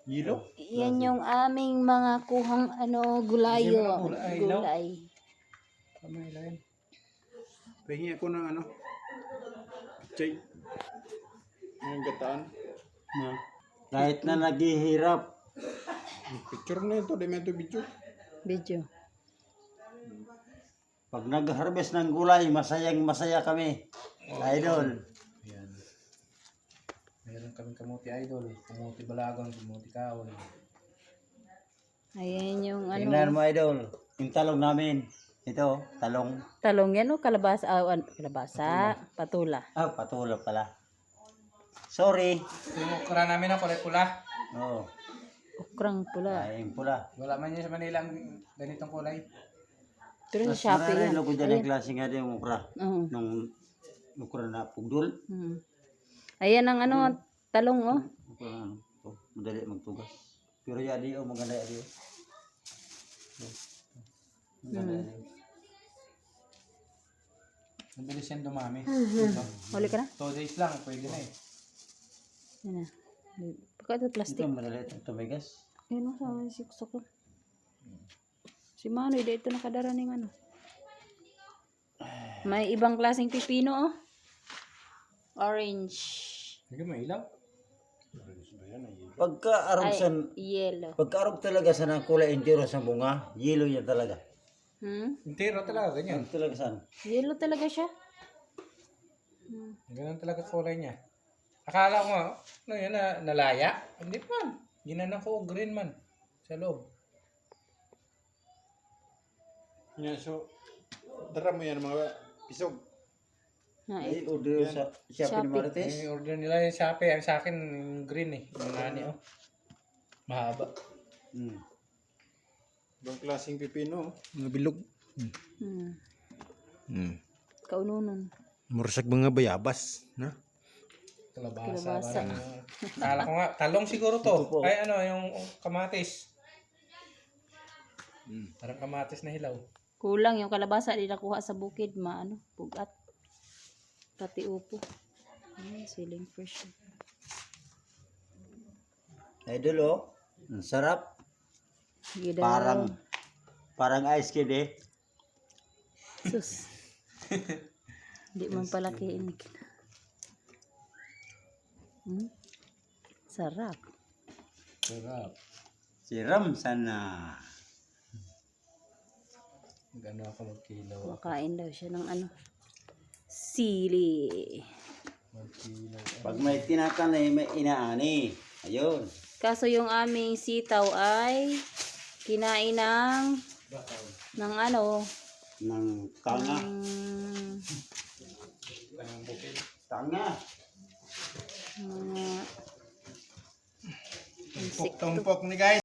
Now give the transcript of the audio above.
Yelo? Yan yung aming mga kuhang gulayo. Gulay. Kamay lang. Pahingi ako ng chay. Ngayon gataan. Na. Kahit na naghihirap. Picture na ito. Di may ito video. Video. Pag nag-harvest ng gulay, masayang masaya kami. Idol. Ayan. Mayroon kaming kamuti idol. Kamuti balagon, kamuti kahoy. Ayan yung Tingnan mo, idol. Yung talong namin. Ito, talong. talong yan o kalabasa. Kalabasa. Patula. Patulog pala. Sorry. Yung okra namin na kulay pula. Oo. Ukrang pula. Ayun pula. Wala man yun sa Manila ang ganitong kulay. Pero Mas sa Shopee yan. marami ko dyan ang klase nga din yung ukra. Oo. Nung ukra na pugdol. Ayan ang talong oh. Ukra na madali magtugas. Pero yadi maganda yadi. Maganda yadi. Mabilis yan dumami. Huli ka na? 2 days lang, pwede na eh. Yan na. Baka ito plastic. Ito madali itong tumigas. Ayun o, sa siksok ko. Si Manoy, dito nakadara ng May ibang klaseng pipino oh. Orange. Hindi may ilaw. Pagka-arog sa Yellow. pagka-arog talaga sa ng kulay entero sa bunga, yellow yan talaga. Entero talaga, ganyan. Yan talaga saan? Yellow talaga siya. Ganun talaga kulay niya. Akala ko nga, yan na, nalaya. Hindi pa. Ginanang ko green man. Sa loob. Yeah, so, dara mo yan mga pisog. Ay, order sa Shopee ni Marites. Yung order nila yung Shopee. Ang sa akin, yung green eh. Yung nani oh. Mahaba. Ibang klaseng pipino. Mga bilog. Kaununon. Mursak mga bayabas. Na? Kalabasa. Kala ko nga, talong siguro to. Ay yung kamatis. Parang kamatis na hilaw. Kulang yung kalabasa di nakuha sa bukid, pugat. Pati upo. Siling fresh. Idol oh. Ang sarap. Gida. Parang ice kid eh. Sus. Di man palakiin. Sarap. Sarap. Siram sana. Gano'n ako magkilaw. Makain daw siya ng sili. Magkilaw. Pag may tinatanay, may inaani. Ayun. Kaso yung aming sitaw ay kinain ng Ng tanga. Tanga. Mga Tumpok ni guys.